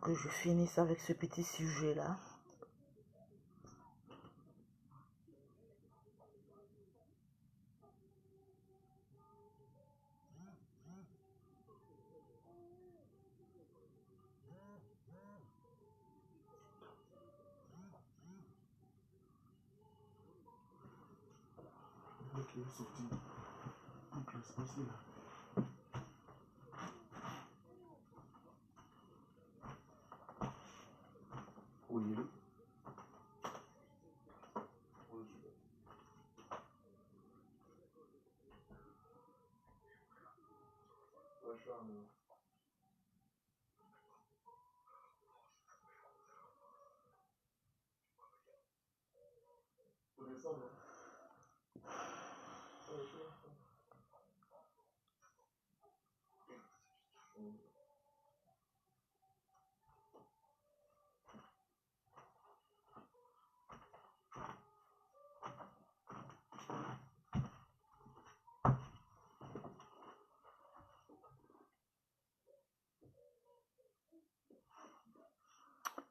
que je finisse avec ce petit sujet-là.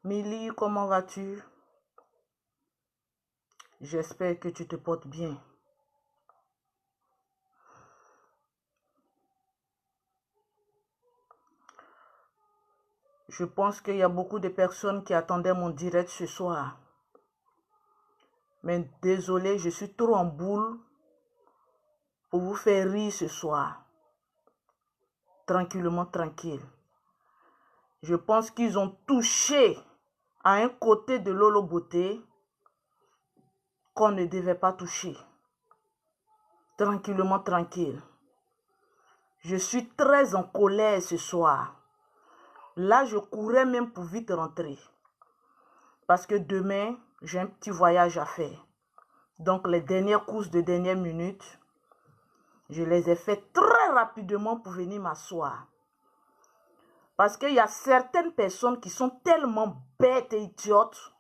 Milly, comment vas-tu? J'espère que tu te portes bien. Je pense qu'il y a beaucoup de personnes qui attendaient mon direct ce soir. Mais désolé, je suis trop en boule pour vous faire rire ce soir. Tranquillement, tranquille. Je pense qu'ils ont touché à un côté de Lolo Beauté qu'on ne devait pas toucher. Tranquillement, tranquille. Je suis très en colère ce soir. Là, je courais même pour vite rentrer. Parce que demain, j'ai un petit voyage à faire. Donc, les dernières courses de dernière minute, je les ai faites très rapidement pour venir m'asseoir. Parce qu'il y a certaines personnes qui sont tellement bêtes et idiotes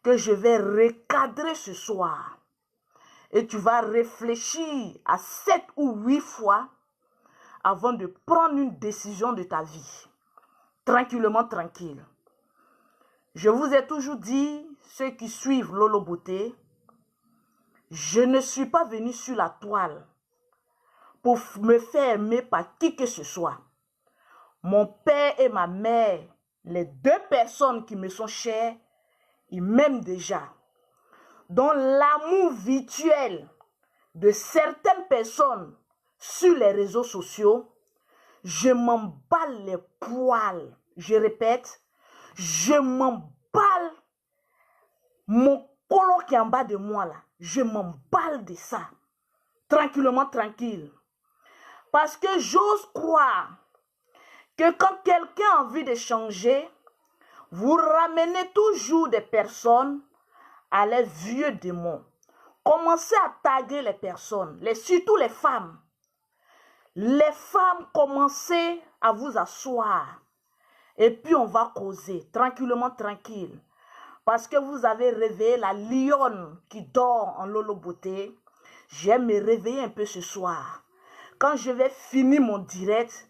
que je vais recadrer ce soir. Et tu vas réfléchir à 7 ou 8 fois avant de prendre une décision de ta vie. Tranquillement, tranquille. Je vous ai toujours dit, ceux qui suivent Lolo Beauté, je ne suis pas venu sur la toile pour me faire aimer par qui que ce soit. Mon père et ma mère, les deux personnes qui me sont chères, ils m'aiment déjà. Dans l'amour virtuel de certaines personnes sur les réseaux sociaux, je m'emballe les poils. Je répète, je m'emballe mon colon qui est en bas de moi là. Je m'emballe de ça. Tranquillement, tranquille. Parce que j'ose croire que quand quelqu'un a envie de changer, vous ramenez toujours des personnes à les vieux démons. Commencez à taguer les personnes, surtout les femmes. Les femmes, commencez à vous asseoir. Et puis on va causer, tranquillement, tranquille. Parce que vous avez réveillé la lionne qui dort en Lolo Beauté. J'aime me réveiller un peu ce soir. Quand je vais finir mon direct,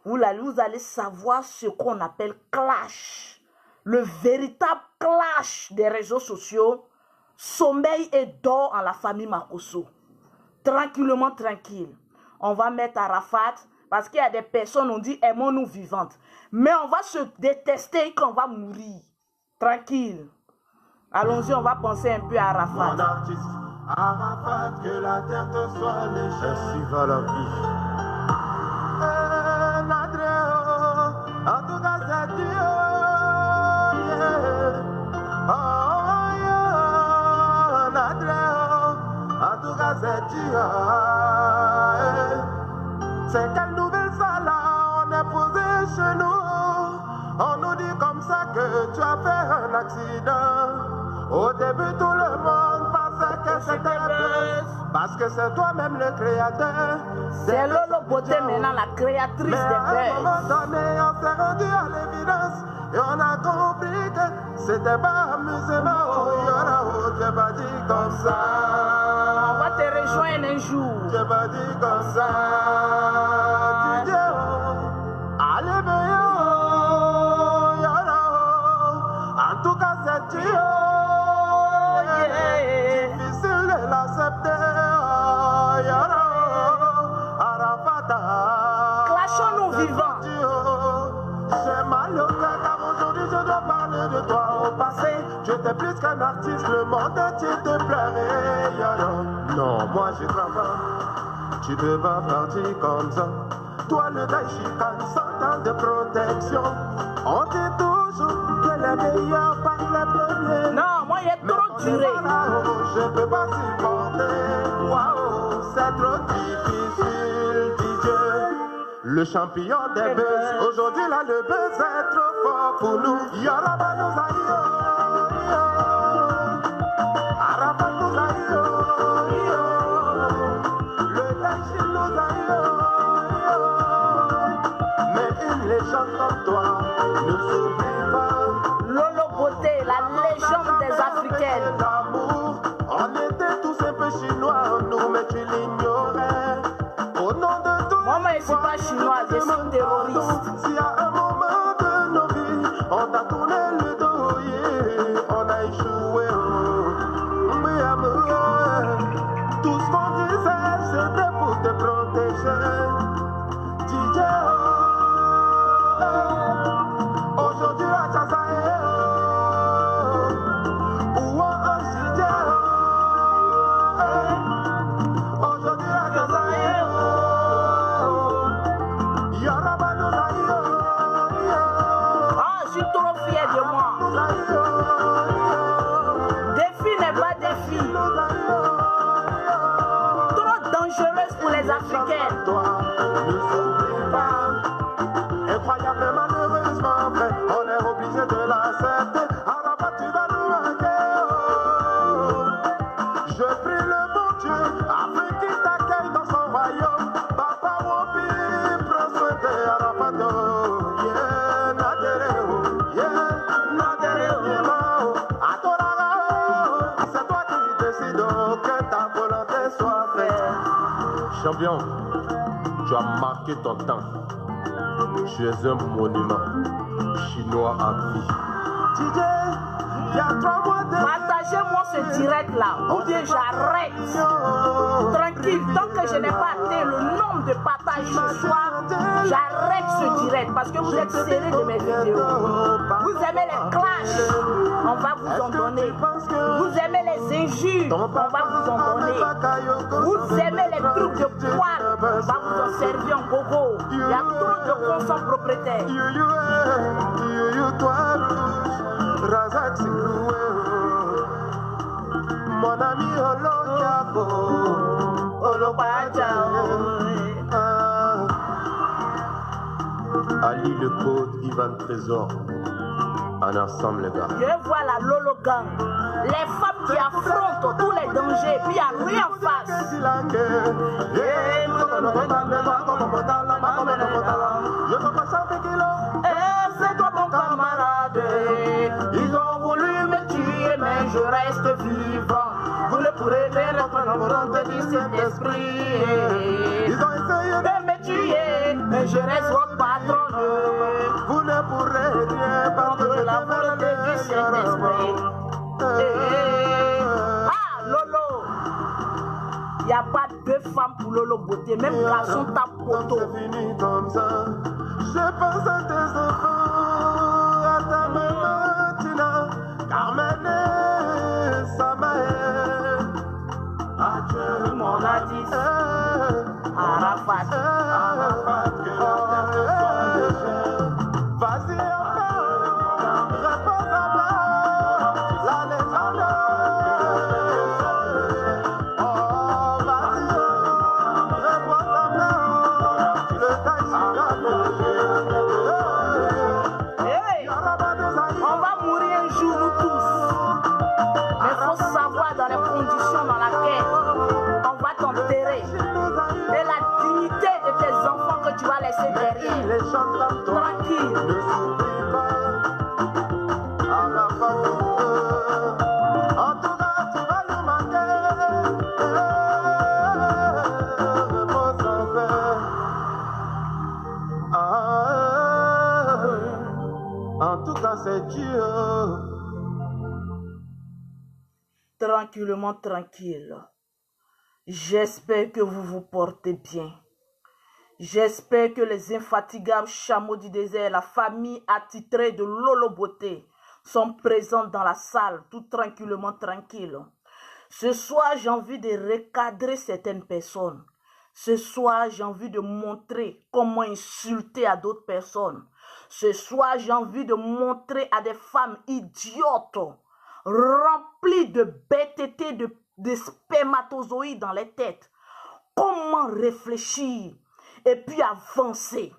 vous allez savoir ce qu'on appelle clash. Le véritable clash des réseaux sociaux. Sommeil et dort en la famille Makosso. Tranquillement, tranquille. On va mettre Arafat, parce qu'il y a des personnes, on dit aimons-nous vivantes. Mais on va se détester quand on va mourir. Tranquille. Allons-y, on va penser un peu à Arafat. Mon artiste, Arafat, que la terre te soit légère. Ainsi va la vie. En tout cas, c'est Dieu. En tout cas, c'est Dieu. C'est quelle nouvelle ça là, on est posé chez nous. On nous dit comme ça que tu as fait un accident. Au début, tout le monde pensait que c'était buzz. Parce que c'est toi-même le créateur. C'est Lolo Beauté maintenant, la créatrice des buzz. Mais à un moment donné, on s'est rendu à l'évidence. Et on a compris que c'était pas amusement. Oh, j'ai pas dit comme ça. On va te rejoindre un jour. J'ai pas dit comme ça. Tu dis, oh, allez, mais oh, t'es plus qu'un artiste, le monde entier te pleurait. Non, moi je crois pas. Tu peux pas partir comme ça. Toi le Daishikan, 100 ans de protection. On dit toujours que les meilleurs par les premiers. Non, moi il est trop duré. Je peux pas supporter. Waouh, c'est trop difficile, DJ. Le champion des buzz. Aujourd'hui là, le buzz est trop fort pour nous. Yaraba nous aïe. Araba nous aïe. Le Daishin nous aïe. Mais une légende comme toi ne s'oublie pas. Lolo Beauté, la légende des Africaines. On était tous un peu chinois, nous, mais tu l'ignorais. Au nom de tout. Moi, je ne suis pas chinoise, je suis terroriste. Si à un moment de nos vies, on t'a tourné le dos, yeah, on a échoué. Mais amour, tout ce qu'on disait, c'était pour te protéger. DJ, aujourd'hui, la chasse africaine. Toi, ne s'oublie pas. Incroyable, malheureusement, vrai, on est obligé de l'accepter. Arafat, tu vas nous manquer. Oh. Je prie le bon Dieu afin qu'il t'accueille dans son royaume. Papa, mon fils, prends soin de Arafat. Oh. Yeah, Nadereo, yeah, Nadereo, yeah, Atorara. C'est toi qui décides que ta volonté soit faite. Champion, tu as marqué ton temps. Tu es un monument chinois à vie. DJ, il y a 3 mois de... Partagez-moi ce direct là, ou bien j'arrête. Tranquille, tant que je n'ai pas atteint le nombre de partages ce soir, j'arrête ce direct parce que vous êtes serrés de mes vidéos. Vous aimez les clashs, on va vous en donner. Vous aimez les injures, on va vous en donner. Vous aimez les trucs de poil, on va vous en servir en gogo. Il y a trop de consents propriétaires. Razak Siloué, mon ami Olo Diabo, Olo Badiao. Ali le code, Ivan Trésor. En ensemble, les gars. Je vois la Lolo Gang. Les femmes qui affrontent tous les dangers, puis il n'y a rien en face. C'est toi ton camarade. Ils ont voulu me tuer, mais je reste vivant. Vous ne pourrez pas notre volonté du Saint-Esprit. Ils ont essayé de me tuer, mais je reste votre patron. Vous ne pourrez rien contre la volonté du Saint-Esprit. Ah, Lolo! Il n'y a pas deux femmes pour Lolo Beauté, même garçon tape poteau. C'est fini comme ça. Je pense à tes enfants, à ta maman, Tina, Carmen et Samaël. Adieu, mon Addis, Arafat, que la terre te soit légère. Vas-y, encore, réponds à moi, la légende. Oh, vas-y, réponds à moi, le on va mourir un jour, nous tous. Mais il faut savoir dans les conditions dans lesquelles on va t'enterrer. Et la dignité de tes enfants que tu vas laisser derrière. Tranquille. Ne s'oublie pas, Arafat. En tout cas, tu vas le manquer. Repose en paix. En tout cas, c'est Dieu. Tranquillement, tranquille. J'espère que vous vous portez bien. J'espère que les infatigables chameaux du désert, la famille attitrée de Lolo Beauté, sont présentes dans la salle, tout tranquillement, tranquille. Ce soir, j'ai envie de recadrer certaines personnes. Ce soir, j'ai envie de montrer comment insulter à d'autres personnes. Ce soir, j'ai envie de montrer à des femmes idiotes, remplies de bêteté, de spermatozoïdes dans les têtes, comment réfléchir et puis avancer.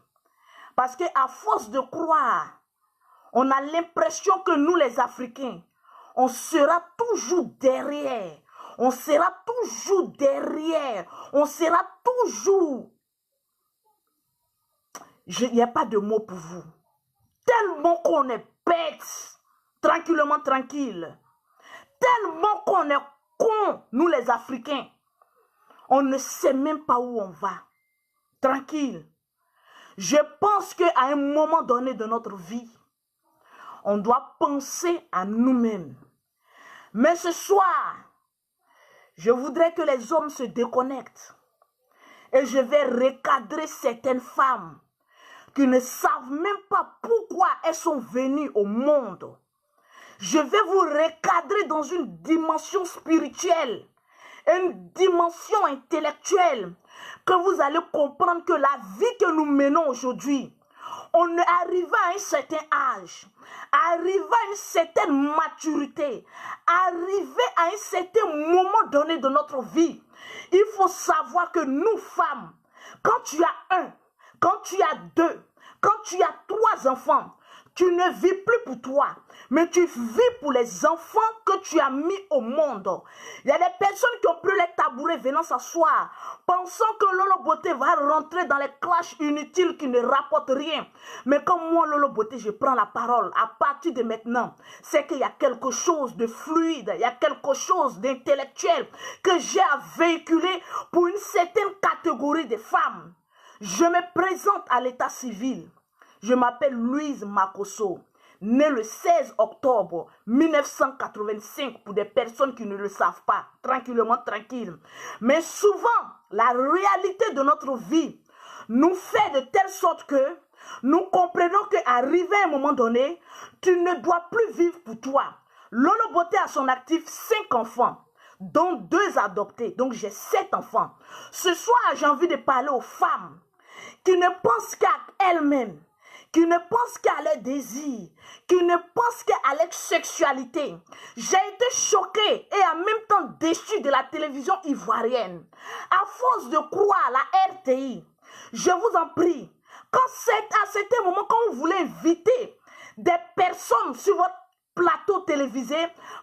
Parce qu'à force de croire, on a l'impression que nous les Africains, on sera toujours derrière. On sera toujours derrière. On sera toujours... Il n'y a pas de mots pour vous. Tellement qu'on est bête, tranquillement tranquille. Tellement qu'on est con, nous les Africains. On ne sait même pas où on va. Tranquille. Je pense qu'à un moment donné de notre vie, on doit penser à nous-mêmes. Mais ce soir, je voudrais que les hommes se déconnectent. Et je vais recadrer certaines femmes qui ne savent même pas pourquoi elles sont venues au monde. Je vais vous recadrer dans une dimension spirituelle, une dimension intellectuelle, que vous allez comprendre que la vie que nous menons aujourd'hui, on est arrivé à un certain âge, arrivé à une certaine maturité, arrivé à un certain moment donné de notre vie. Il faut savoir que nous, femmes, quand tu as 1, quand tu as 2, quand tu as 3 enfants, tu ne vis plus pour toi, mais tu vis pour les enfants que tu as mis au monde. Il y a des personnes qui ont pris les tabourets venant s'asseoir, pensant que Lolo Beauté va rentrer dans les clashs inutiles qui ne rapportent rien. Mais comme moi, Lolo Beauté, je prends la parole à partir de maintenant, c'est qu'il y a quelque chose de fluide, il y a quelque chose d'intellectuel que j'ai à véhiculer pour une certaine catégorie de femmes. Je me présente à l'état civil. Je m'appelle Louise Makosso, née le 16 octobre 1985, pour des personnes qui ne le savent pas, tranquillement, tranquille. Mais souvent, la réalité de notre vie nous fait de telle sorte que nous comprenons qu'arrivé à un moment donné, tu ne dois plus vivre pour toi. Lolo Beauté a son actif 5 enfants, dont 2 adoptés. Donc j'ai 7 enfants. Ce soir, j'ai envie de parler aux femmes qui ne pensent qu'à elles-mêmes, qui ne pensent qu'à leur désir, qui ne pensent qu'à leur sexualité. J'ai été choquée et en même temps déçue de la télévision ivoirienne. À force de croire à la RTI, je vous en prie, à certains moments, quand vous voulez inviter des personnes sur votre plateau télévisé,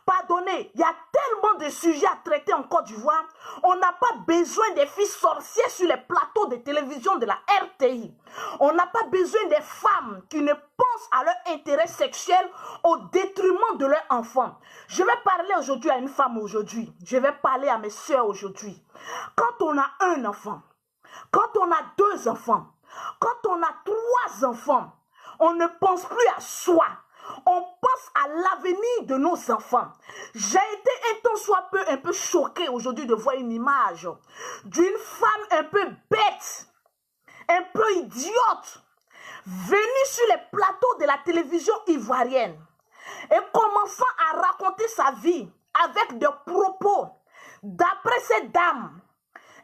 pardonnez, il y a tellement de sujets à traiter en Côte d'Ivoire, on n'a pas besoin des filles sorcières sur les plateaux de télévision de la RTI. On n'a pas besoin des femmes qui ne pensent à leur intérêt sexuel au détriment de leurs enfants. Je vais parler aujourd'hui à une femme aujourd'hui. Je vais parler à mes soeurs aujourd'hui. Quand on a un enfant, quand on a 2 enfants, quand on a 3 enfants, on ne pense plus à soi. On pense à l'avenir de nos enfants. J'ai été un tant soit peu un peu choquée aujourd'hui de voir une image d'une femme un peu bête, un peu idiote, venue sur les plateaux de la télévision ivoirienne et commençant à raconter sa vie avec des propos. D'après cette dame,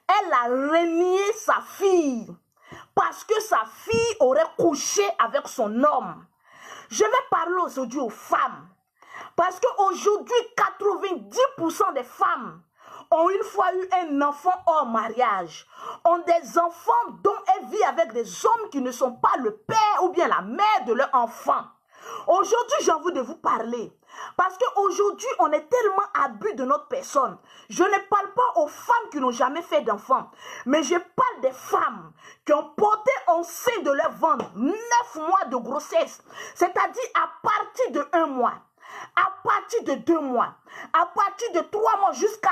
elle a renié sa fille parce que sa fille aurait couché avec son homme. Je vais parler aujourd'hui aux femmes. Parce qu'aujourd'hui, 90% des femmes ont une fois eu un enfant hors mariage. Ont des enfants dont elles vivent avec des hommes qui ne sont pas le père ou bien la mère de leur enfant. Aujourd'hui, j'ai envie de vous parler. Parce qu'aujourd'hui, on est tellement abus de notre personne. Je ne parle pas aux femmes qui n'ont jamais fait d'enfants. Mais je parle des femmes qui ont porté en sein de leur ventre 9 mois de grossesse. C'est-à-dire à partir de 1 mois. À partir de 2 mois, à partir de 3 mois jusqu'à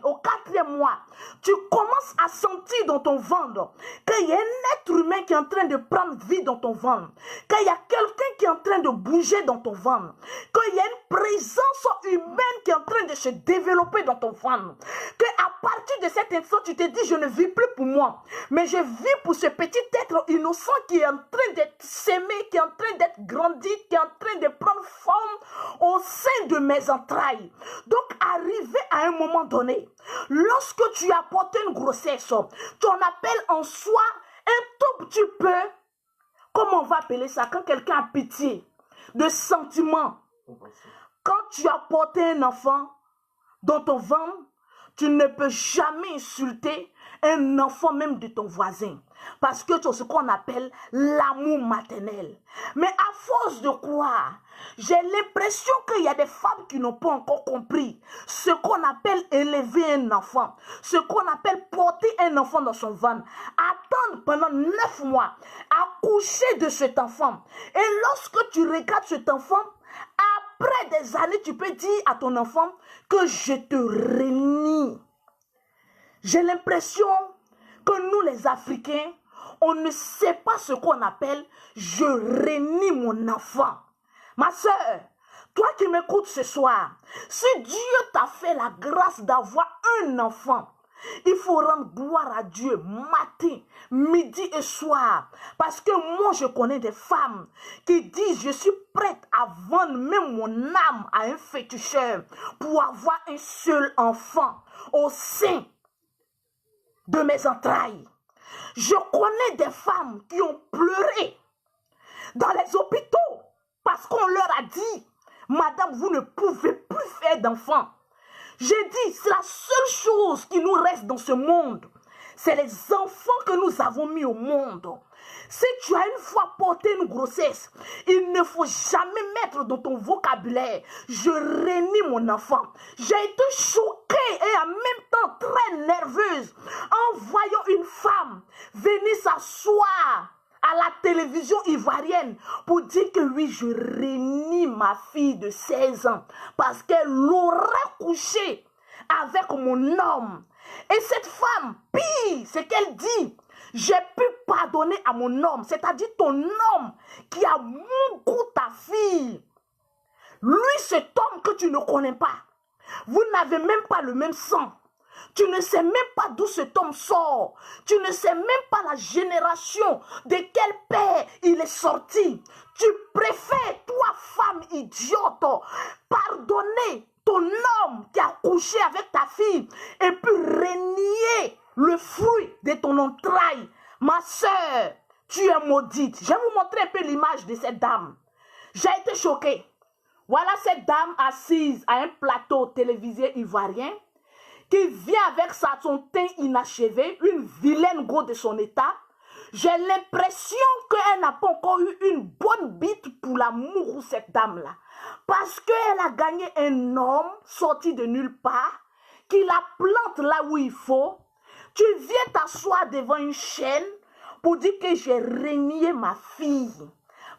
au 4e mois, tu commences à sentir dans ton ventre qu'il y a un être humain qui est en train de prendre vie dans ton ventre, qu'il y a quelqu'un qui est en train de bouger dans ton ventre, qu'il y a une présence humaine qui est en train de se développer dans ton ventre, qu'à partir de cet instant, tu te dis, je ne vis plus pour moi, mais je vis pour ce petit être innocent qui est en train d'être sémé, qui est en train d'être grandi, qui est en train de prendre forme au sein de mes entrailles. Donc, arrivé à un moment donné, lorsque tu as porté une grossesse, ton appel en soi un tout petit peu, comment on va appeler ça, quand quelqu'un a pitié, de sentiments. Quand tu as porté un enfant dans ton ventre, tu ne peux jamais insulter un enfant même de ton voisin. Parce que c'est ce qu'on appelle l'amour maternel. Mais à force de croire, j'ai l'impression qu'il y a des femmes qui n'ont pas encore compris ce qu'on appelle élever un enfant, ce qu'on appelle porter un enfant dans son ventre, attendre pendant 9 mois, accoucher de cet enfant. Et lorsque tu regardes cet enfant, après des années, tu peux dire à ton enfant que je te renie. J'ai l'impression que nous les Africains, on ne sait pas ce qu'on appelle je renie mon enfant. Ma soeur, toi qui m'écoutes ce soir, si Dieu t'a fait la grâce d'avoir un enfant, il faut rendre gloire à Dieu matin, midi et soir. Parce que moi, je connais des femmes qui disent, je suis prête à vendre même mon âme à un féticheur pour avoir un seul enfant au sein de mes entrailles. Je connais des femmes qui ont pleuré dans les hôpitaux parce qu'on leur a dit, madame, vous ne pouvez plus faire d'enfants. J'ai dit, c'est la seule chose qui nous reste dans ce monde. C'est les enfants que nous avons mis au monde. Si tu as une fois porté une grossesse, il ne faut jamais mettre dans ton vocabulaire « je renie mon enfant ». J'ai été choquée et en même temps très nerveuse en voyant une femme venir s'asseoir à la télévision ivoirienne pour dire que oui, je renie ma fille de 16 ans parce qu'elle aurait couché avec mon homme. Et cette femme, pire, c'est qu'elle dit, j'ai pu pardonner à mon homme, c'est-à-dire ton homme qui a beaucoup ta fille. Lui, cet homme que tu ne connais pas, vous n'avez même pas le même sang. Tu ne sais même pas d'où cet homme sort. Tu ne sais même pas la génération de quel père il est sorti. Tu préfères, toi, femme idiote, pardonner ton homme qui a couché avec ta fille et puis renier le fruit de ton entraille. Ma soeur, tu es maudite. Je vais vous montrer un peu l'image de cette dame. J'ai été choquée. Voilà cette dame assise à un plateau télévisé ivoirien qui vient avec son teint inachevé, une vilaine go de son état. J'ai l'impression qu'elle n'a pas encore eu une bonne bite pour l'amour de cette dame-là. Parce qu'elle a gagné un homme sorti de nulle part, qui la plante là où il faut. Tu viens t'asseoir devant une chaîne pour dire que j'ai renié ma fille.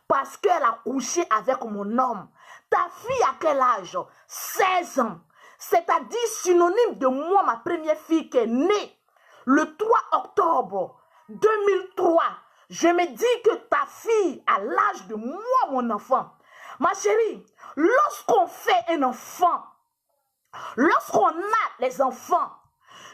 Parce qu'elle a couché avec mon homme. Ta fille a quel âge? 16 ans. C'est-à-dire synonyme de moi, ma première fille qui est née le 3 octobre 2003. Je me dis que ta fille a l'âge de moi, mon enfant. Ma chérie, lorsqu'on fait un enfant, lorsqu'on a les enfants,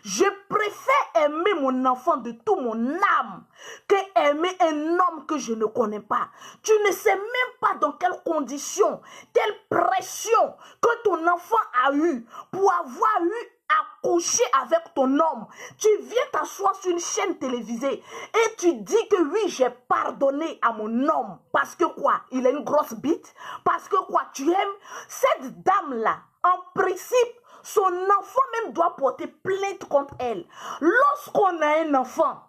je préfère aimer mon enfant de tout mon âme que aimer un homme que je ne connais pas. Tu ne sais même pas dans quelles conditions, quelle pression que ton enfant a eu pour avoir eu à coucher avec ton homme. Tu viens t'asseoir sur une chaîne télévisée et tu dis que oui, j'ai pardonné à mon homme. Parce que quoi? Il a une grosse bite? Parce que quoi? Tu aimes? Cette dame-là, en principe, son enfant même doit porter plainte contre elle. Lorsqu'on a un enfant,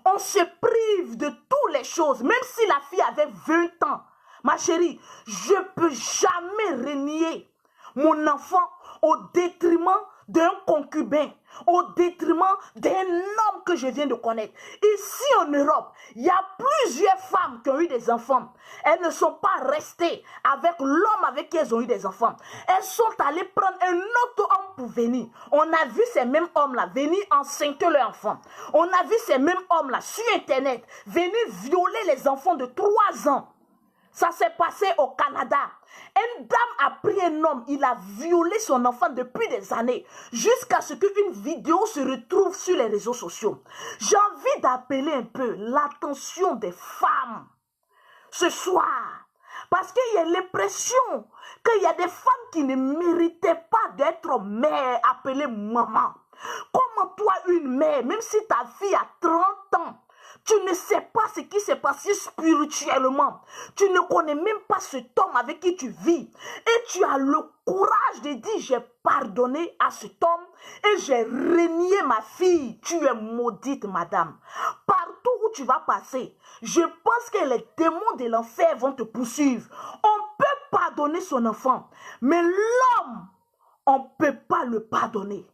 on se prive de toutes les choses. Même si la fille avait 20 ans. Ma chérie, je ne peux jamais renier mon enfant au détriment d'un concubin, au détriment d'un homme que je viens de connaître. Ici en Europe, il y a plusieurs femmes qui ont eu des enfants. Elles ne sont pas restées avec l'homme avec qui elles ont eu des enfants. Elles sont allées prendre un autre homme pour venir. On a vu ces mêmes hommes-là venir enceinter leurs enfants. On a vu ces mêmes hommes-là sur Internet venir violer les enfants de 3 ans. Ça s'est passé au Canada. Une dame a pris un homme, il a violé son enfant depuis des années, jusqu'à ce qu'une vidéo se retrouve sur les réseaux sociaux. J'ai envie d'appeler un peu l'attention des femmes ce soir. Parce qu'il y a l'impression qu'il y a des femmes qui ne méritaient pas d'être mères, appelées maman. Comment toi, une mère, même si ta fille a 30 ans, tu ne sais pas ce qui s'est passé spirituellement. Tu ne connais même pas cet homme avec qui tu vis. Et tu as le courage de dire, j'ai pardonné à cet homme et j'ai renié ma fille. Tu es maudite, madame. Partout où tu vas passer, je pense que les démons de l'enfer vont te poursuivre. On peut pardonner son enfant, mais l'homme, on ne peut pas le pardonner.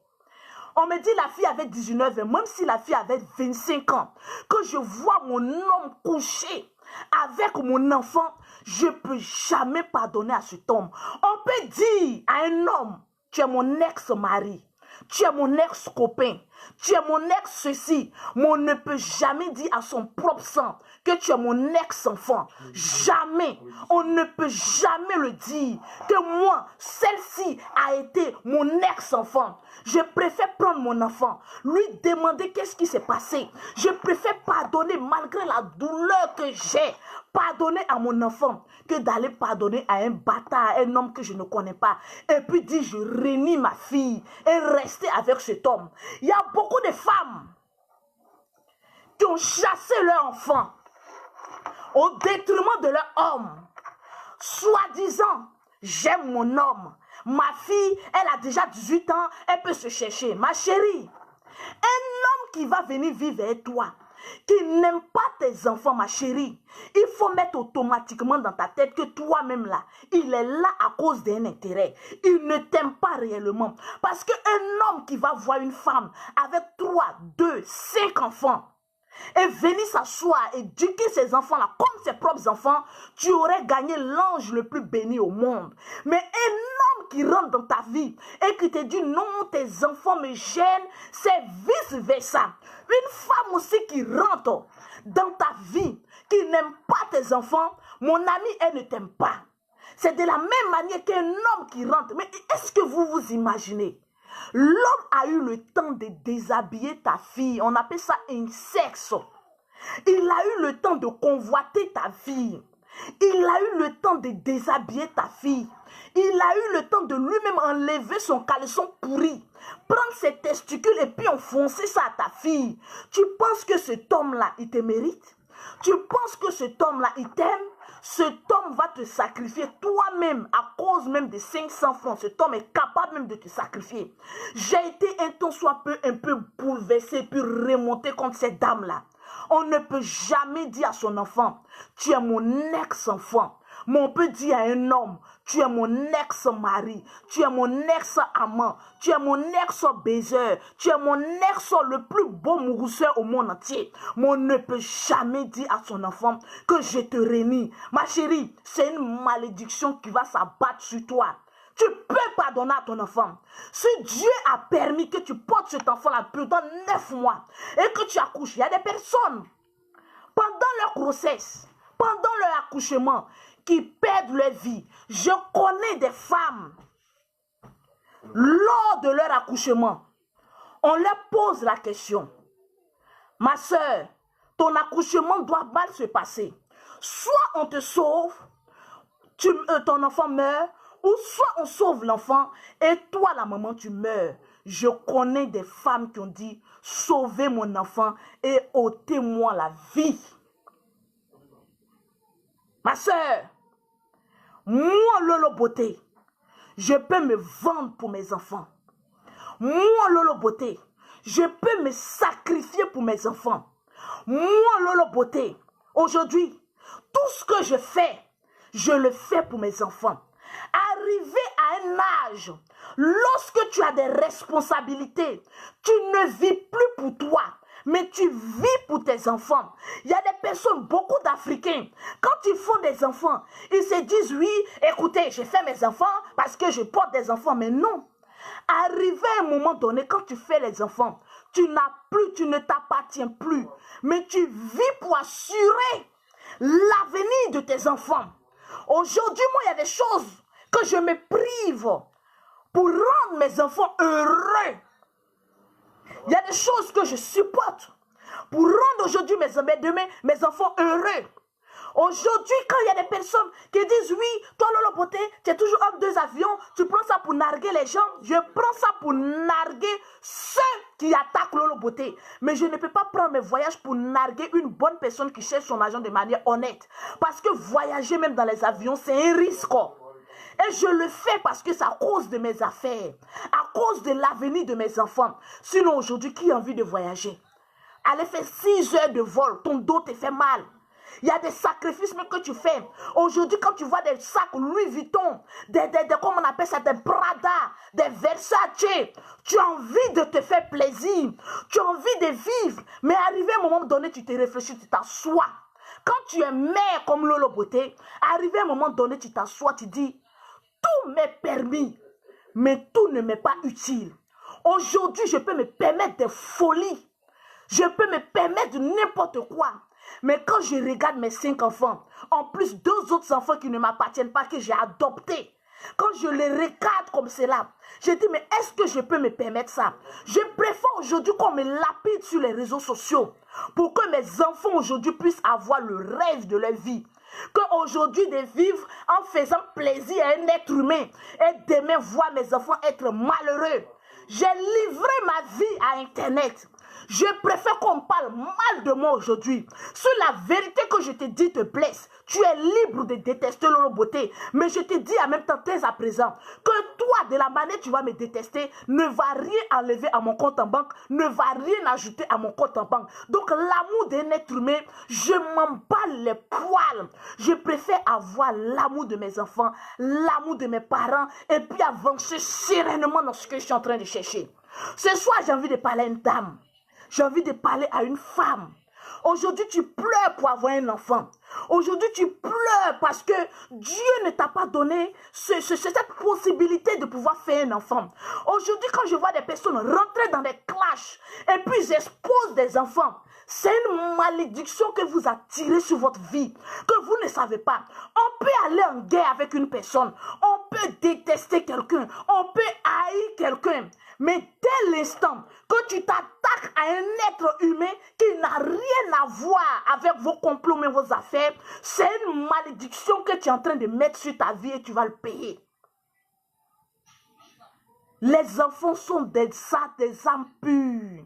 On me dit la fille avait 19 ans, même si la fille avait 25 ans, que je vois mon homme coucher avec mon enfant, je ne peux jamais pardonner à cet homme. On peut dire à un homme, tu es mon ex-mari, tu es mon ex-copain, tu es mon ex-ceci, mais on ne peut jamais dire à son propre sang que tu es mon ex-enfant. Jamais. On ne peut jamais le dire que moi, celle-ci a été mon ex-enfant. Je préfère prendre mon enfant, lui demander qu'est-ce qui s'est passé. Je préfère pardonner malgré la douleur que j'ai. Pardonner à mon enfant que d'aller pardonner à un bâtard, un homme que je ne connais pas. Et puis dire je renie ma fille et rester avec cet homme. Il y a beaucoup de femmes qui ont chassé leur enfant au détriment de leur homme. Soi-disant, j'aime mon homme. Ma fille, elle a déjà 18 ans, elle peut se chercher. Ma chérie, un homme qui va venir vivre avec toi, qui n'aime pas tes enfants, ma chérie, il faut mettre automatiquement dans ta tête que toi-même là, il est là à cause d'un intérêt. Il ne t'aime pas réellement. Parce qu'un homme qui va voir une femme avec 3, 2, 5 enfants, et venir s'asseoir et éduquer ses enfants-là comme ses propres enfants, tu aurais gagné l'ange le plus béni au monde. Mais un homme qui rentre dans ta vie et qui te dit non, tes enfants me gênent, c'est vice-versa. Une femme aussi qui rentre dans ta vie, qui n'aime pas tes enfants, mon ami, elle ne t'aime pas. C'est de la même manière qu'un homme qui rentre. Mais est-ce que vous vous imaginez? L'homme a eu le temps de déshabiller ta fille. On appelle ça un sexe. Il a eu le temps de convoiter ta fille. Il a eu le temps de déshabiller ta fille. Il a eu le temps de lui-même enlever son caleçon pourri, prendre ses testicules et puis enfoncer ça à ta fille. Tu penses que cet homme-là, il te mérite? Tu penses que cet homme-là, il t'aime? Cet homme va te sacrifier toi-même à cause même de 500 francs. Cet homme est capable même de te sacrifier. J'ai été un temps soit peu un peu bouleversé puis remonté contre cette dame-là. On ne peut jamais dire à son enfant, tu es mon ex-enfant. Mais on peut dire à un homme, tu es mon ex-mari, tu es mon ex-amant, tu es mon ex-baiser, tu es mon ex le plus beau mourousseur au monde entier. Mais on ne peut jamais dire à son enfant que je te renie. Ma chérie, c'est une malédiction qui va s'abattre sur toi. Tu peux pardonner à ton enfant. Si Dieu a permis que tu portes cet enfant-là pendant 9 mois et que tu accouches, il y a des personnes, pendant leur grossesse, pendant leur accouchement, qui perdent leur vie. Je connais des femmes, lors de leur accouchement, on leur pose la question, ma soeur, ton accouchement doit mal se passer. Soit on te sauve, ton enfant meurt, ou soit on sauve l'enfant et toi, la maman, tu meurs. Je connais des femmes qui ont dit, sauvez mon enfant et ôtez-moi la vie. Ma soeur, moi, Lolo Beauté, je peux me vendre pour mes enfants. Moi, Lolo Beauté, je peux me sacrifier pour mes enfants. Moi, Lolo Beauté, aujourd'hui, tout ce que je fais, je le fais pour mes enfants. Arrivé à un âge, lorsque tu as des responsabilités, tu ne vis plus pour toi, mais tu vis pour tes enfants. Il y a des personnes, beaucoup d'Africains, quand ils font des enfants, ils se disent, oui, écoutez, je fais mes enfants parce que je porte des enfants, mais non. Arrivé à un moment donné, quand tu fais les enfants, tu n'as plus, tu ne t'appartiens plus, mais tu vis pour assurer l'avenir de tes enfants. Aujourd'hui, moi, il y a des choses que je me prive pour rendre mes enfants heureux. Il y a des choses que je supporte pour rendre aujourd'hui demain, mes enfants heureux. Aujourd'hui, quand il y a des personnes qui disent oui, toi Lolo Beauté, tu es toujours homme 2 avions, tu prends ça pour narguer les gens, je prends ça pour narguer ceux qui attaquent Lolo Beauté. Mais je ne peux pas prendre mes voyages pour narguer une bonne personne qui cherche son argent de manière honnête. Parce que voyager même dans les avions, c'est un risque. Et je le fais parce que c'est à cause de mes affaires, à cause de l'avenir de mes enfants. Sinon aujourd'hui, qui a envie de voyager? Allez faire 6 heures de vol, ton dos te fait mal. Il y a des sacrifices que tu fais. Aujourd'hui, quand tu vois des sacs Louis Vuitton, comment on appelle ça, des Prada, des Versace, tu as envie de te faire plaisir. Tu as envie de vivre. Mais arrivé à un moment donné, tu te réfléchis, tu t'assois. Quand tu es mère comme Lolo Beauté, arrivé à un moment donné, tu t'assois, tu dis, tout m'est permis, mais tout ne m'est pas utile. Aujourd'hui, je peux me permettre des folies. Je peux me permettre n'importe quoi. Mais quand je regarde mes 5 enfants, en plus 2 autres enfants qui ne m'appartiennent pas, que j'ai adoptés, quand je les regarde comme cela, je dis, mais est-ce que je peux me permettre ça? Je préfère aujourd'hui qu'on me lapide sur les réseaux sociaux pour que mes enfants aujourd'hui puissent avoir le rêve de leur vie. Qu'aujourd'hui de vivre en faisant plaisir à un être humain et demain voir mes enfants être malheureux. J'ai livré ma vie à Internet. Je préfère qu'on parle mal de moi aujourd'hui. Si la vérité que je te dis te blesse, tu es libre de détester Lolo Beauté. Mais je te dis en même temps, dès à présent, que toi, de la manière tu vas me détester, ne va rien enlever à mon compte en banque, ne va rien ajouter à mon compte en banque. Donc l'amour d'un être humain, je m'en bats les poils. Je préfère avoir l'amour de mes enfants, l'amour de mes parents, et puis avancer sereinement dans ce que je suis en train de chercher. Ce soir, j'ai envie de parler à une dame. J'ai envie de parler à une femme. Aujourd'hui, tu pleures pour avoir un enfant. Aujourd'hui, tu pleures parce que Dieu ne t'a pas donné cette possibilité de pouvoir faire un enfant. Aujourd'hui, quand je vois des personnes rentrer dans des clashs et puis ils exposent des enfants, c'est une malédiction que vous attirez sur votre vie, que vous ne savez pas. On peut aller en guerre avec une personne, on peut détester quelqu'un, on peut haïr quelqu'un. Mais dès l'instant que tu t'attaques à un être humain qui n'a rien à voir avec vos complots et vos affaires, c'est une malédiction que tu es en train de mettre sur ta vie et tu vas le payer. Les enfants sont des âmes pures.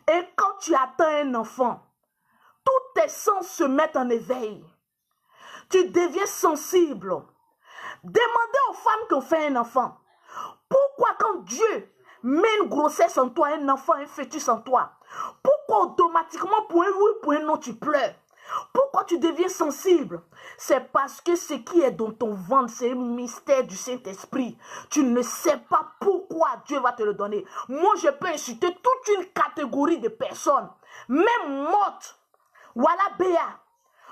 Et quand tu attends un enfant, tous tes sens se mettent en éveil. Tu deviens sensible. Demandez aux femmes qui ont fait un enfant. Pourquoi quand Dieu met une grossesse en toi, un enfant, un fœtus en toi, pourquoi automatiquement pour un oui, pour un non, tu pleures? Pourquoi tu deviens sensible? C'est parce que ce qui est dans ton ventre, c'est un mystère du Saint-Esprit. Tu ne sais pas pourquoi Dieu va te le donner. Moi, je peux insulter toute une catégorie de personnes, même mortes. Voilà Béa.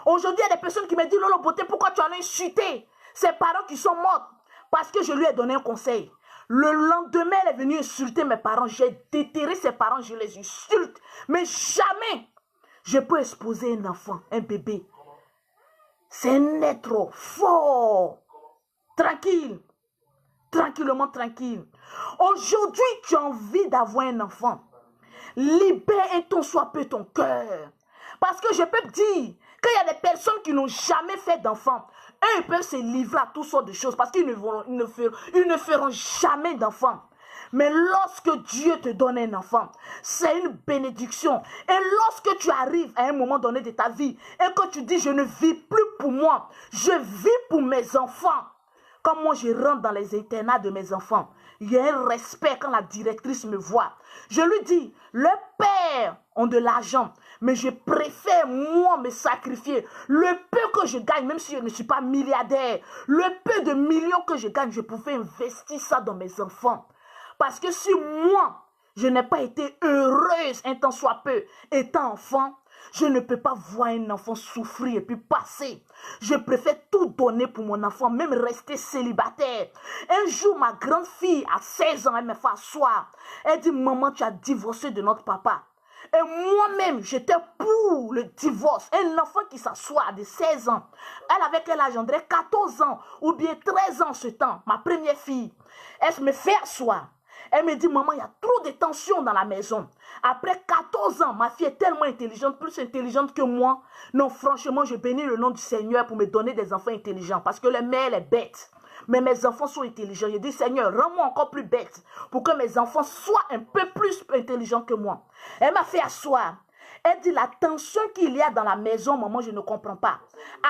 Aujourd'hui, il y a des personnes qui me disent, Lolo Beauté, pourquoi tu en as insulté ses parents qui sont morts? Parce que je lui ai donné un conseil. Le lendemain, elle est venue insulter mes parents. J'ai déterré ses parents, je les insulte. Mais jamais je peux exposer un enfant, un bébé. C'est un être fort, tranquille, tranquillement tranquille. Aujourd'hui, tu as envie d'avoir un enfant. Libère un tant soit peu ton cœur. Parce que je peux te dire qu'il y a des personnes qui n'ont jamais fait d'enfant. Eux, ils peuvent se livrer à toutes sortes de choses parce qu'ils ne feront jamais d'enfant. Mais lorsque Dieu te donne un enfant, c'est une bénédiction. Et lorsque tu arrives à un moment donné de ta vie et que tu dis, je ne vis plus pour moi, je vis pour mes enfants. Quand moi je rentre dans les internats de mes enfants, il y a un respect quand la directrice me voit. Je lui dis, leurs pères ont de l'argent, mais je préfère moi me sacrifier. Le peu que je gagne, même si je ne suis pas milliardaire, le peu de millions que je gagne, je pouvais investir ça dans mes enfants. Parce que si moi, je n'ai pas été heureuse un temps soit peu, étant enfant, je ne peux pas voir un enfant souffrir et puis passer. Je préfère tout donner pour mon enfant, même rester célibataire. Un jour, ma grande fille, à 16 ans, elle me fait asseoir. Elle dit, maman, tu as divorcé de notre papa. Et moi-même, j'étais pour le divorce. Un enfant qui s'assoit de 16 ans. Elle avait quel âge, André? 14 ans ou bien 13 ans ce temps. Ma première fille. Elle me fait asseoir. Elle me dit, maman, il y a trop de tension dans la maison. Après 14 ans, ma fille est tellement intelligente, plus intelligente que moi. Non, franchement, je bénis le nom du Seigneur pour me donner des enfants intelligents. Parce que la mère, elle est bête. Mais mes enfants sont intelligents. Je dis, Seigneur, rends-moi encore plus bête pour que mes enfants soient un peu plus intelligents que moi. Elle m'a fait asseoir. Elle dit, la tension qu'il y a dans la maison, maman, je ne comprends pas.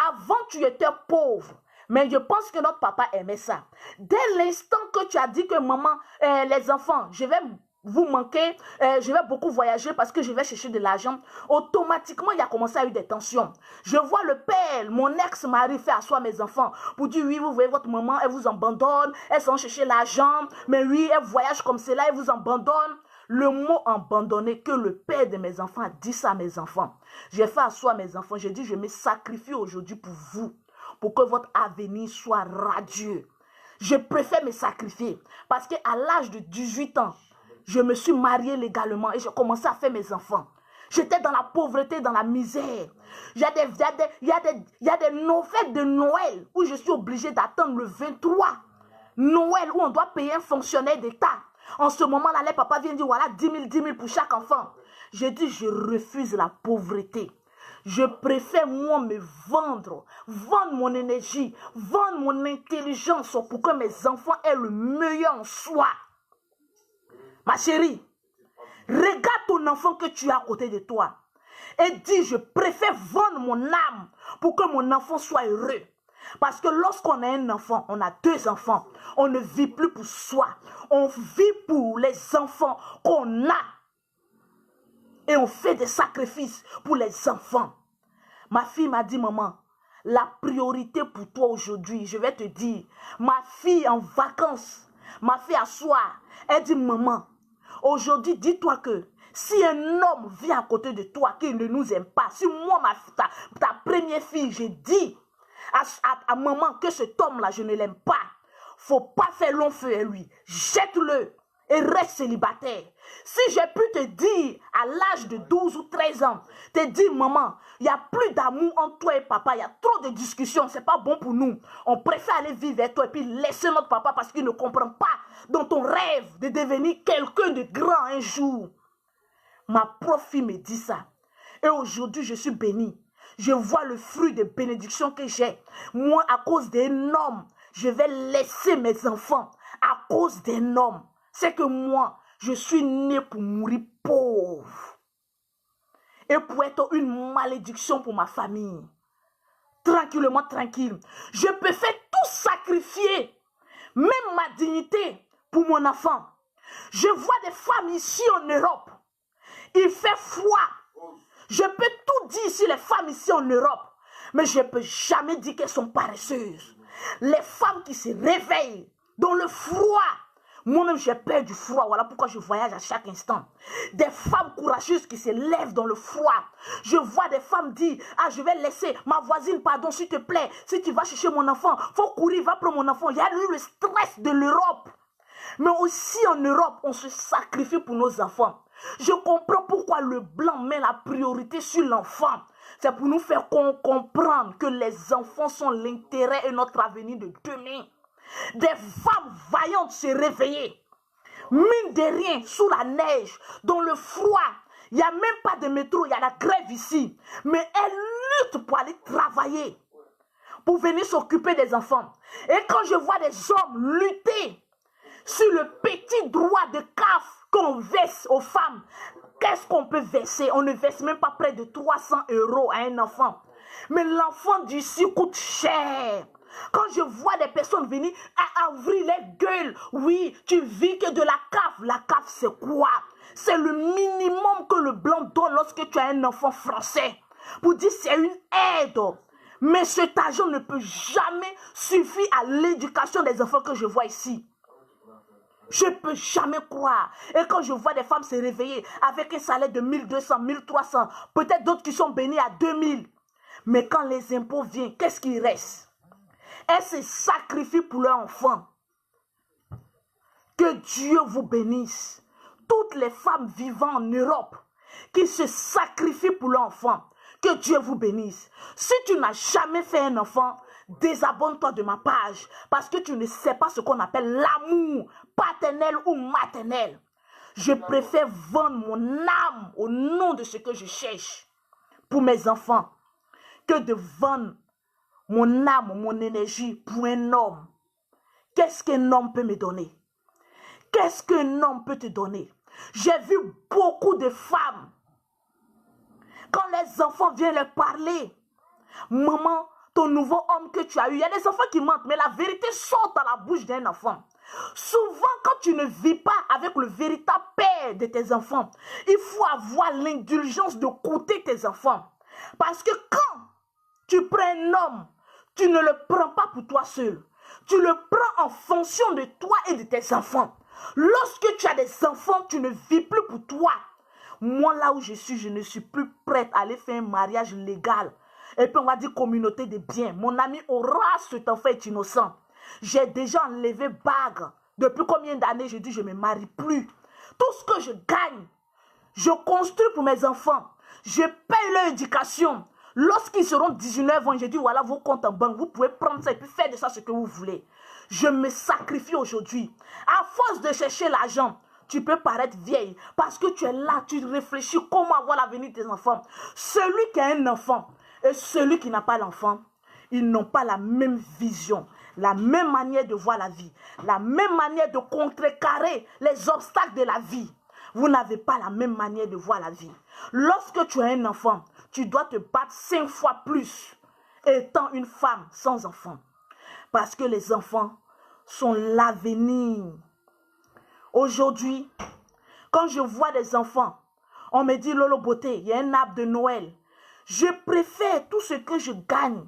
Avant, tu étais pauvre. Mais je pense que notre papa aimait ça. Dès l'instant que tu as dit que maman, les enfants, je vais vous manquer, je vais beaucoup voyager parce que je vais chercher de l'argent, automatiquement, il y a commencé à y avoir des tensions. Je vois le père, mon ex-mari fait asseoir mes enfants pour dire, oui, vous voyez votre maman, elle vous abandonne, elle s'en chercher l'argent, mais oui, elle voyage comme cela, elle vous abandonne. Le mot abandonner, que le père de mes enfants a dit ça à mes enfants. J'ai fait asseoir mes enfants, j'ai dit, je me sacrifie aujourd'hui pour vous, pour que votre avenir soit radieux. Je préfère me sacrifier parce qu'à l'âge de 18 ans, je me suis mariée légalement et j'ai commencé à faire mes enfants. J'étais dans la pauvreté, dans la misère. Il y a des fêtes de Noël où je suis obligée d'attendre le 23. Noël où on doit payer un fonctionnaire d'État. En ce moment-là, les papas viennent dire, voilà, 10 000 pour chaque enfant. J'ai dit, je refuse la pauvreté. Je préfère, moi, me vendre mon énergie, vendre mon intelligence pour que mes enfants aient le meilleur en soi. Ma chérie, regarde ton enfant que tu as à côté de toi et dis, je préfère vendre mon âme pour que mon enfant soit heureux. Parce que lorsqu'on a un enfant, on a deux enfants, on ne vit plus pour soi. On vit pour les enfants qu'on a. Et on fait des sacrifices pour les enfants. Ma fille m'a dit, maman, la priorité pour toi aujourd'hui, je vais te dire, ma fille en vacances, ma fille à soir, elle dit, maman, aujourd'hui, dis-toi que si un homme vient à côté de toi qui ne nous aime pas, si moi, ta première fille, je dis à maman que cet homme-là, je ne l'aime pas, faut pas faire long feu à lui, jette-le et reste célibataire. Si j'ai pu te dire à l'âge de 12 ou 13 ans, te dire, maman, il n'y a plus d'amour entre toi et papa, il y a trop de discussions, c'est pas bon pour nous. On préfère aller vivre avec toi et puis laisser notre papa parce qu'il ne comprend pas dans ton rêve de devenir quelqu'un de grand un jour. Ma propre fille me dit ça. Et aujourd'hui, je suis bénie. Je vois le fruit de bénédiction que j'ai. Moi, à cause d'un homme, je vais laisser mes enfants à cause d'un homme. C'est que moi, je suis né pour mourir pauvre. Et pour être une malédiction pour ma famille. Tranquillement, tranquille. Je peux faire tout sacrifier. Même ma dignité pour mon enfant. Je vois des femmes ici en Europe. Il fait froid. Je peux tout dire sur les femmes ici en Europe. Mais je ne peux jamais dire qu'elles sont paresseuses. Les femmes qui se réveillent dans le froid. Moi-même, j'ai peur du froid. Voilà pourquoi je voyage à chaque instant. Des femmes courageuses qui se lèvent dans le froid. Je vois des femmes dire, ah, je vais laisser ma voisine, pardon, s'il te plaît. Si tu vas chercher mon enfant, faut courir, va prendre mon enfant. Il y a eu le stress de l'Europe. Mais aussi en Europe, on se sacrifie pour nos enfants. Je comprends pourquoi le blanc met la priorité sur l'enfant. C'est pour nous faire comprendre que les enfants sont l'intérêt et notre avenir de demain. Des femmes vaillantes se réveiller. Mine de rien, sous la neige, dans le froid. Il n'y a même pas de métro, il y a la grève ici. Mais elles luttent pour aller travailler. Pour venir s'occuper des enfants. Et quand je vois des hommes lutter sur le petit droit de CAF qu'on verse aux femmes, qu'est-ce qu'on peut verser? On ne verse même pas près de 300 € à un enfant. Mais l'enfant d'ici coûte cher. Quand je vois des personnes venir à ouvrir les gueules, oui, tu vis que de la CAF. La CAF, c'est quoi? C'est le minimum que le blanc donne lorsque tu as un enfant français. Pour dire c'est une aide. Mais cet argent ne peut jamais suffire à l'éducation des enfants que je vois ici. Je ne peux jamais croire. Et quand je vois des femmes se réveiller avec un salaire de 1200, 1300, peut-être d'autres qui sont bénis à 2000. Mais quand les impôts viennent, qu'est-ce qui reste? Elles se sacrifient pour leurs enfants. Que Dieu vous bénisse. Toutes les femmes vivant en Europe, qui se sacrifient pour l'enfant. Que Dieu vous bénisse. Si tu n'as jamais fait un enfant, désabonne-toi de ma page parce que tu ne sais pas ce qu'on appelle l'amour paternel ou maternel. Je préfère vendre mon âme au nom de ce que je cherche pour mes enfants que de vendre mon âme, mon énergie pour un homme. Qu'est-ce qu'un homme peut me donner? Qu'est-ce qu'un homme peut te donner? J'ai vu beaucoup de femmes, quand les enfants viennent leur parler, maman, ton nouveau homme que tu as eu, il y a des enfants qui mentent, mais la vérité sort dans la bouche d'un enfant. Souvent, quand tu ne vis pas avec le véritable père de tes enfants, il faut avoir l'indulgence de coûter tes enfants. Parce que quand tu prends un homme, tu ne le prends pas pour toi seul. Tu le prends en fonction de toi et de tes enfants. Lorsque tu as des enfants, tu ne vis plus pour toi. Moi, là où je suis, je ne suis plus prête à aller faire un mariage légal. Et puis on va dire communauté de biens. Mon ami aura cet enfant est innocent. J'ai déjà enlevé bague. Depuis combien d'années je dis je ne me marie plus. Tout ce que je gagne, je construis pour mes enfants. Je paye leur éducation. Lorsqu'ils seront 19 ans, je dis voilà vos comptes en banque. Vous pouvez prendre ça et puis faire de ça ce que vous voulez. Je me sacrifie aujourd'hui. À force de chercher l'argent, tu peux paraître vieille parce que tu es là, tu réfléchis comment avoir l'avenir de tes enfants. Celui qui a un enfant et celui qui n'a pas l'enfant, ils n'ont pas la même vision, la même manière de voir la vie, la même manière de contrecarrer les obstacles de la vie. Vous n'avez pas la même manière de voir la vie. Lorsque tu as un enfant, tu dois te battre 5 fois plus étant une femme sans enfant. Parce que les enfants sont l'avenir. Aujourd'hui, quand je vois des enfants, on me dit Lolo Beauté, il y a un arbre de Noël. Je préfère tout ce que je gagne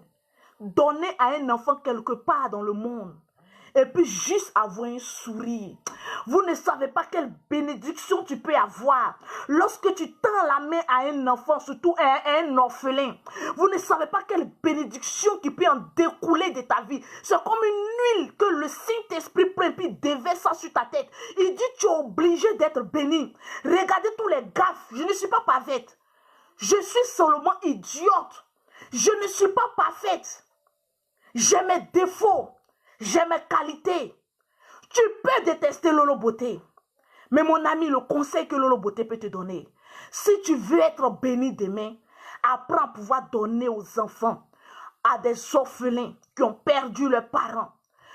donner à un enfant quelque part dans le monde. Et puis juste avoir un sourire. Vous ne savez pas quelle bénédiction tu peux avoir. Lorsque tu tends la main à un enfant, surtout à un orphelin. Vous ne savez pas quelle bénédiction qui peut en découler de ta vie. C'est comme une huile que le Saint-Esprit prend puis déverse ça sur ta tête. Il dit tu es obligé d'être béni. Regardez tous les gaffes. Je ne suis pas parfaite. Je suis seulement idiote. Je ne suis pas parfaite. J'ai mes défauts. J'ai mes qualités. Tu peux détester Lolo Beauté. Mais mon ami, le conseil que Lolo Beauté peut te donner, si tu veux être béni demain, apprends à pouvoir donner aux enfants, à des orphelins qui ont perdu leurs parents.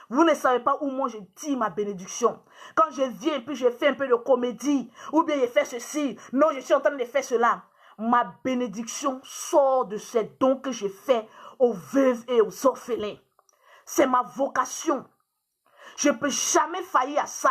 Vous ne savez pas où moi je dis ma bénédiction. Quand je viens et puis je fais un peu de comédie, ou bien je fais ceci, non, je suis en train de faire cela. Ma bénédiction sort de ces dons que je fais aux veuves et aux orphelins. C'est ma vocation. Je ne peux jamais faillir à ça.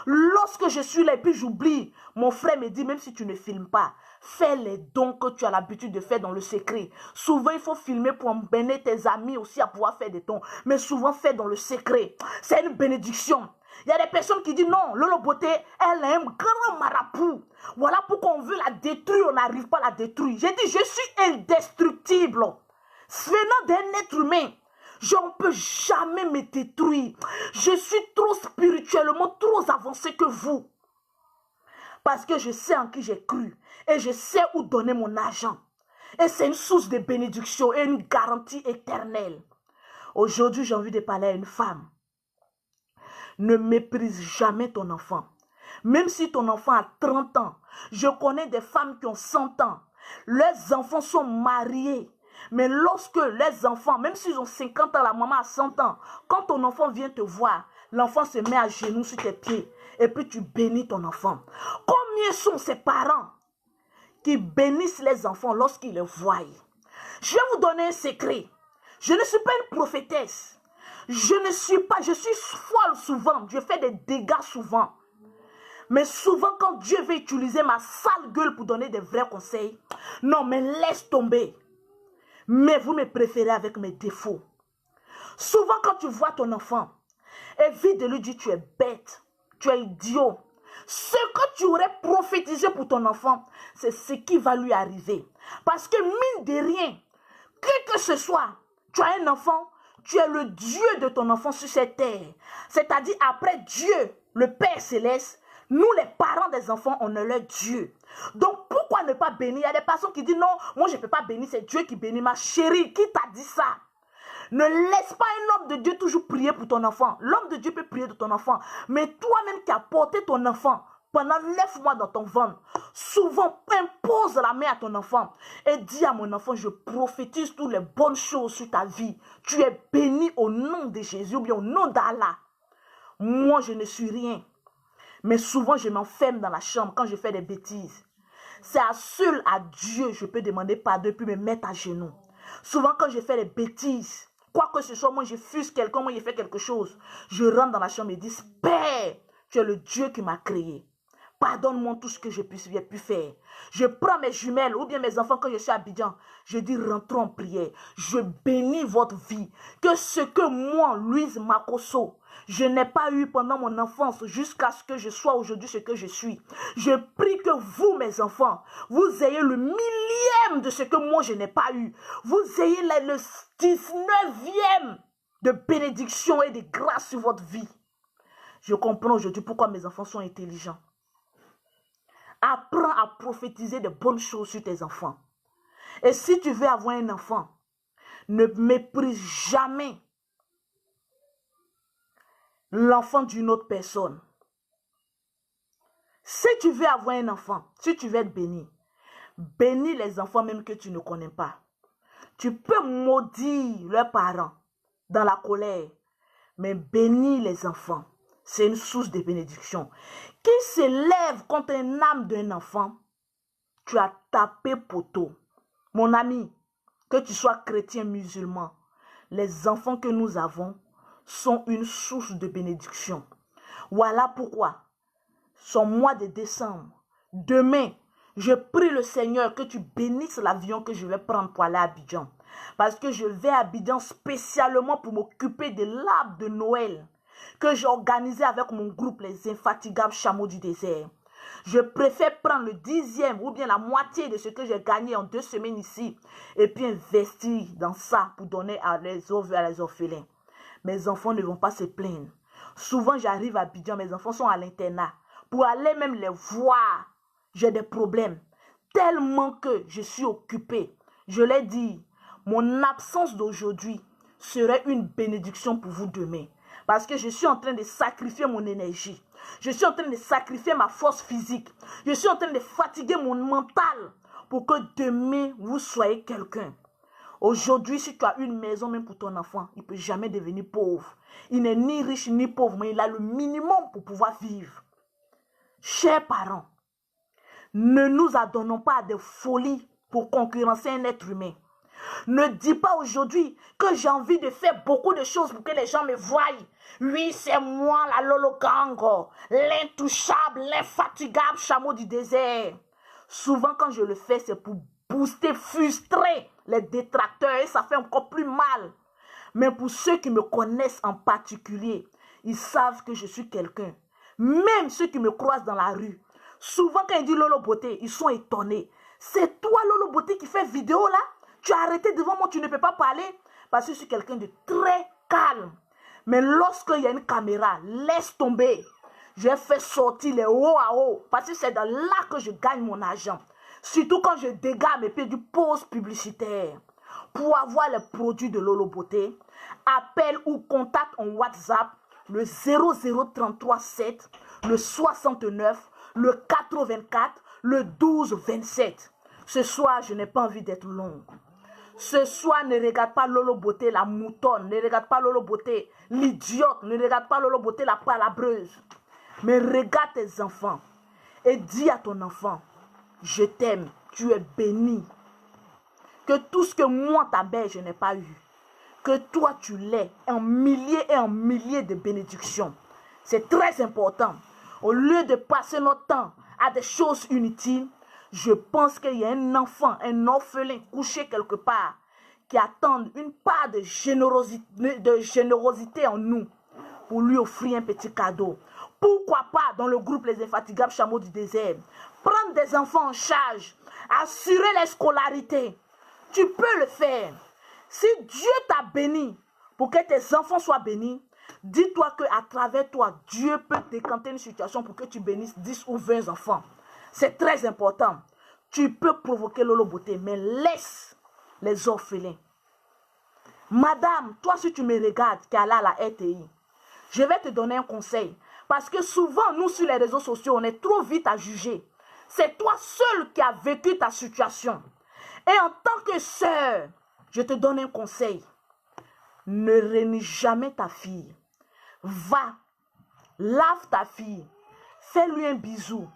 Lorsque je suis là et puis j'oublie, mon frère me dit, même si tu ne filmes pas, fais les dons que tu as l'habitude de faire dans le secret. Souvent, il faut filmer pour emmener tes amis aussi à pouvoir faire des dons. Mais souvent, fais dans le secret. C'est une bénédiction. Il y a des personnes qui disent non, Lolo Beauté, elle est un grand marabout. Voilà pourquoi on veut la détruire, on n'arrive pas à la détruire. J'ai dit, je suis indestructible. Venant d'un être humain. Je ne peux jamais me détruire. Je suis trop spirituellement, trop avancé que vous. Parce que je sais en qui j'ai cru. Et je sais où donner mon argent. Et c'est une source de bénédiction et une garantie éternelle. Aujourd'hui, j'ai envie de parler à une femme. Ne méprise jamais ton enfant. Même si ton enfant a 30 ans. Je connais des femmes qui ont 100 ans. Leurs enfants sont mariés. Mais lorsque les enfants, même s'ils ont 50 ans, la maman a 100 ans, quand ton enfant vient te voir, l'enfant se met à genoux sur tes pieds et puis tu bénis ton enfant. Combien sont ces parents qui bénissent les enfants lorsqu'ils les voient? Je vais vous donner un secret. Je ne suis pas une prophétesse. Je suis folle souvent. Je fais des dégâts souvent. Mais souvent, quand Dieu veut utiliser ma sale gueule pour donner des vrais conseils, non, mais laisse tomber. Mais vous me préférez avec mes défauts. Souvent, quand tu vois ton enfant, évite de lui dire tu es bête, tu es idiot. Ce que tu aurais prophétisé pour ton enfant, c'est ce qui va lui arriver. Parce que mine de rien, que ce soit, tu as un enfant, tu es le Dieu de ton enfant sur cette terre. C'est-à-dire après Dieu, le Père Céleste, nous les parents des enfants, on est leur Dieu. Donc pourquoi ne pas bénir. Il y a des personnes qui disent non, moi je ne peux pas bénir, c'est Dieu qui bénit. Ma chérie, qui t'a dit ça? Ne laisse pas un homme de Dieu toujours prier pour ton enfant. L'homme de Dieu peut prier pour ton enfant. Mais toi-même qui as porté ton enfant pendant 9 mois dans ton ventre, souvent impose la main à ton enfant et dis à mon enfant, je prophétise toutes les bonnes choses sur ta vie. Tu es béni au nom de Jésus ou bien au nom d'Allah. Moi, je ne suis rien. Mais souvent, je m'enferme dans la chambre quand je fais des bêtises. C'est seul à Dieu je peux demander pardon puis me mettre à genoux. Souvent, quand je fais des bêtises, quoi que ce soit, moi je fuse quelqu'un, moi je fais quelque chose, je rentre dans la chambre et dis, Père, tu es le Dieu qui m'a créé. Pardonne-moi tout ce que j'ai pu faire. Je prends mes jumelles ou bien mes enfants quand je suis à Abidjan. Je dis rentrons en prière. Je bénis votre vie. Que ce que moi, Louise Makosso, je n'ai pas eu pendant mon enfance jusqu'à ce que je sois aujourd'hui ce que je suis. Je prie que vous, mes enfants, vous ayez le millième de ce que moi je n'ai pas eu. Vous ayez le 19e de bénédiction et de grâce sur votre vie. Je comprends aujourd'hui pourquoi mes enfants sont intelligents. Apprends à prophétiser de bonnes choses sur tes enfants. Et si tu veux avoir un enfant, ne méprise jamais l'enfant d'une autre personne. Si tu veux avoir un enfant, si tu veux être béni, bénis les enfants même que tu ne connais pas. Tu peux maudire leurs parents dans la colère, mais bénis les enfants. C'est une source de bénédiction. Qui s'élève contre un âme d'un enfant, tu as tapé poteau. Mon ami, que tu sois chrétien, musulman, les enfants que nous avons sont une source de bénédiction. Voilà pourquoi, son mois de décembre, demain, je prie le Seigneur que tu bénisses l'avion que je vais prendre pour aller à Abidjan. Parce que je vais à Abidjan spécialement pour m'occuper de l'arbre de Noël que j'ai organisé avec mon groupe, les Infatigables Chameaux du désert. Je préfère prendre le 10e ou bien la moitié de ce que j'ai gagné en 2 semaines ici et puis investir dans ça pour donner à les orphelins. Mes enfants ne vont pas se plaindre. Souvent, j'arrive à Abidjan, mes enfants sont à l'internat. Pour aller même les voir, j'ai des problèmes. Tellement que je suis occupée. Je l'ai dit, mon absence d'aujourd'hui serait une bénédiction pour vous demain. Parce que je suis en train de sacrifier mon énergie. Je suis en train de sacrifier ma force physique. Je suis en train de fatiguer mon mental pour que demain, vous soyez quelqu'un. Aujourd'hui, si tu as une maison même pour ton enfant, il ne peut jamais devenir pauvre. Il n'est ni riche ni pauvre, mais il a le minimum pour pouvoir vivre. Chers parents, ne nous adonnons pas à des folies pour concurrencer un être humain. Ne dis pas aujourd'hui que j'ai envie de faire beaucoup de choses pour que les gens me voient. Oui, c'est moi, la Lolo Gang, l'intouchable, l'infatigable chameau du désert. Souvent, quand je le fais, c'est pour booster, frustrer les détracteurs et ça fait encore plus mal. Mais pour ceux qui me connaissent en particulier, ils savent que je suis quelqu'un. Même ceux qui me croisent dans la rue, souvent quand ils disent Lolo Beauté, ils sont étonnés. C'est toi, Lolo Beauté, qui fait vidéo là? Tu as arrêté devant moi, tu ne peux pas parler parce que je suis quelqu'un de très calme. Mais lorsqu'il y a une caméra, laisse tomber. J'ai fait sortir les hauts à haut parce que c'est dans là que je gagne mon argent. Surtout quand je dégage mes pieds du post publicitaire. Pour avoir les produits de Lolo Beauté, appelle ou contacte en WhatsApp le 00337, le 69, le 84, le 1227. Ce soir, je n'ai pas envie d'être longue. Ce soir, ne regarde pas Lolo Beauté, la moutonne. Ne regarde pas Lolo Beauté, l'idiote. Ne regarde pas Lolo Beauté, la palabreuse. Mais regarde tes enfants et dis à ton enfant, je t'aime, tu es béni. Que tout ce que moi, ta mère, je n'ai pas eu, que toi, tu l'aies en milliers et en milliers de bénédictions. C'est très important. Au lieu de passer notre temps à des choses inutiles, je pense qu'il y a un enfant, un orphelin couché quelque part qui attend une part de générosité en nous pour lui offrir un petit cadeau. Pourquoi pas dans le groupe Les Infatigables Chameaux du désert, prendre des enfants en charge, assurer les scolarités. Tu peux le faire. Si Dieu t'a béni pour que tes enfants soient bénis, dis-toi qu'à travers toi, Dieu peut décanter une situation pour que tu bénisses 10 ou 20 enfants. C'est très important. Tu peux provoquer Lolo Beauté, mais laisse les orphelins. Madame, toi si tu me regardes, qui est là à la RTI, je vais te donner un conseil. Parce que souvent, nous sur les réseaux sociaux, on est trop vite à juger. C'est toi seul qui as vécu ta situation. Et en tant que sœur, je te donne un conseil. Ne renie jamais ta fille. Va, lave ta fille, fais-lui un bisou.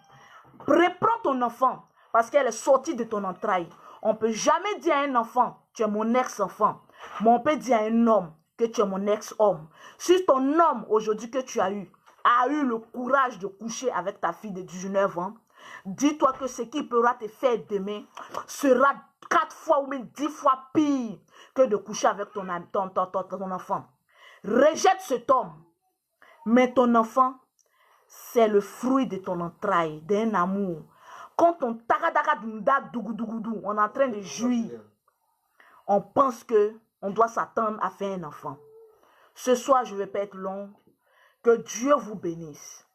Reprends ton enfant parce qu'elle est sortie de ton entraille. On ne peut jamais dire à un enfant, tu es mon ex-enfant. Mais on peut dire à un homme que tu es mon ex-homme. Si ton homme aujourd'hui que tu as eu le courage de coucher avec ta fille de 19 ans, dis-toi que ce qu'il pourra te faire demain sera 4 fois ou même 10 fois pire que de coucher avec ton enfant. Rejette cet homme. Mais ton enfant, c'est le fruit de ton entraille, d'un amour. Quand on on est en train de jouir, on pense que on doit s'attendre à faire un enfant. Ce soir, je ne vais pas être long. Que Dieu vous bénisse.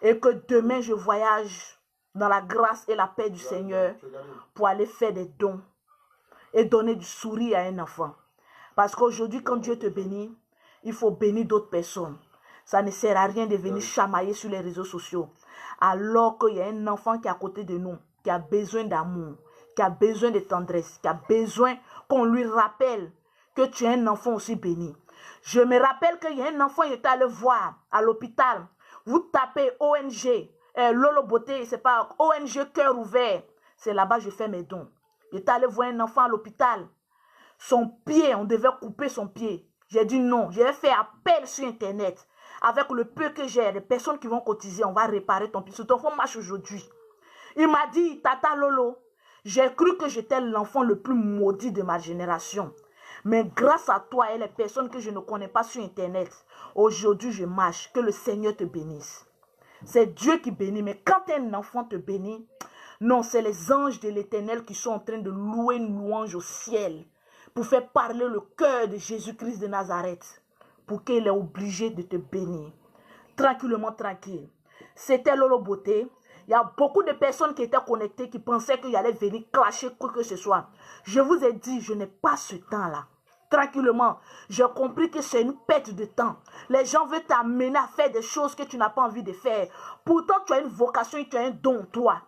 Et que demain, je voyage dans la grâce et la paix du Seigneur pour aller faire des dons et donner du sourire à un enfant. Parce qu'aujourd'hui, quand Dieu te bénit, il faut bénir d'autres personnes. Ça ne sert à rien de venir chamailler sur les réseaux sociaux. Alors qu'il y a un enfant qui est à côté de nous, qui a besoin d'amour, qui a besoin de tendresse, qui a besoin qu'on lui rappelle que tu es un enfant aussi béni. Je me rappelle qu'il y a un enfant qui était allé voir à l'hôpital. Vous tapez ONG, Lolo Beauté, c'est pas ONG Cœur Ouvert. C'est là-bas que je fais mes dons. J'étais allé voir un enfant à l'hôpital. Son pied, on devait couper son pied. J'ai dit non. J'ai fait appel sur Internet. Avec le peu que j'ai, les personnes qui vont cotiser, on va réparer ton pied. Ce ton enfant marche aujourd'hui. Il m'a dit, Tata Lolo, j'ai cru que j'étais l'enfant le plus maudit de ma génération. Mais grâce à toi et les personnes que je ne connais pas sur Internet, aujourd'hui je marche. Que le Seigneur te bénisse. C'est Dieu qui bénit. Mais quand un enfant te bénit, non, c'est les anges de l'Éternel qui sont en train de louer une louange au ciel pour faire parler le cœur de Jésus-Christ de Nazareth, pour qu'il est obligé de te bénir. Tranquillement, tranquille. C'était Lolo Beauté. Il y a beaucoup de personnes qui étaient connectées, qui pensaient qu'il allait venir clasher quoi que ce soit. Je vous ai dit, je n'ai pas ce temps-là. Tranquillement, j'ai compris que c'est une perte de temps. Les gens veulent t'amener à faire des choses que tu n'as pas envie de faire. Pourtant, tu as une vocation et tu as un don, toi.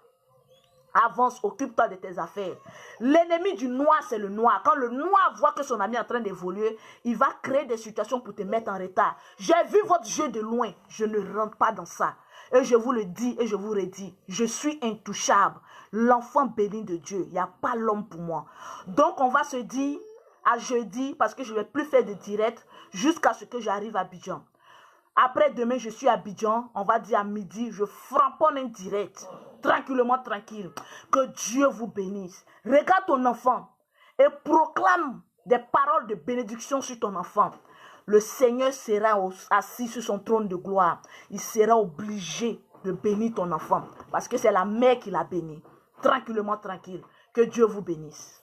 Avance, occupe-toi de tes affaires. L'ennemi du noir, c'est le noir. Quand le noir voit que son ami est en train d'évoluer, il va créer des situations pour te mettre en retard. J'ai vu votre jeu de loin. Je ne rentre pas dans ça. Et je vous le dis et je vous redis, je suis intouchable. L'enfant béni de Dieu. Il n'y a pas l'homme pour moi. Donc, on va se dire à jeudi, parce que je ne vais plus faire de direct jusqu'à ce que j'arrive à Abidjan. Après demain, je suis à Abidjan. On va dire à midi, je framponne un direct. Tranquillement, tranquille. Que Dieu vous bénisse. Regarde ton enfant et proclame des paroles de bénédiction sur ton enfant. Le Seigneur sera assis sur son trône de gloire. Il sera obligé de bénir ton enfant parce que c'est la mère qui l'a béni. Tranquillement, tranquille. Que Dieu vous bénisse.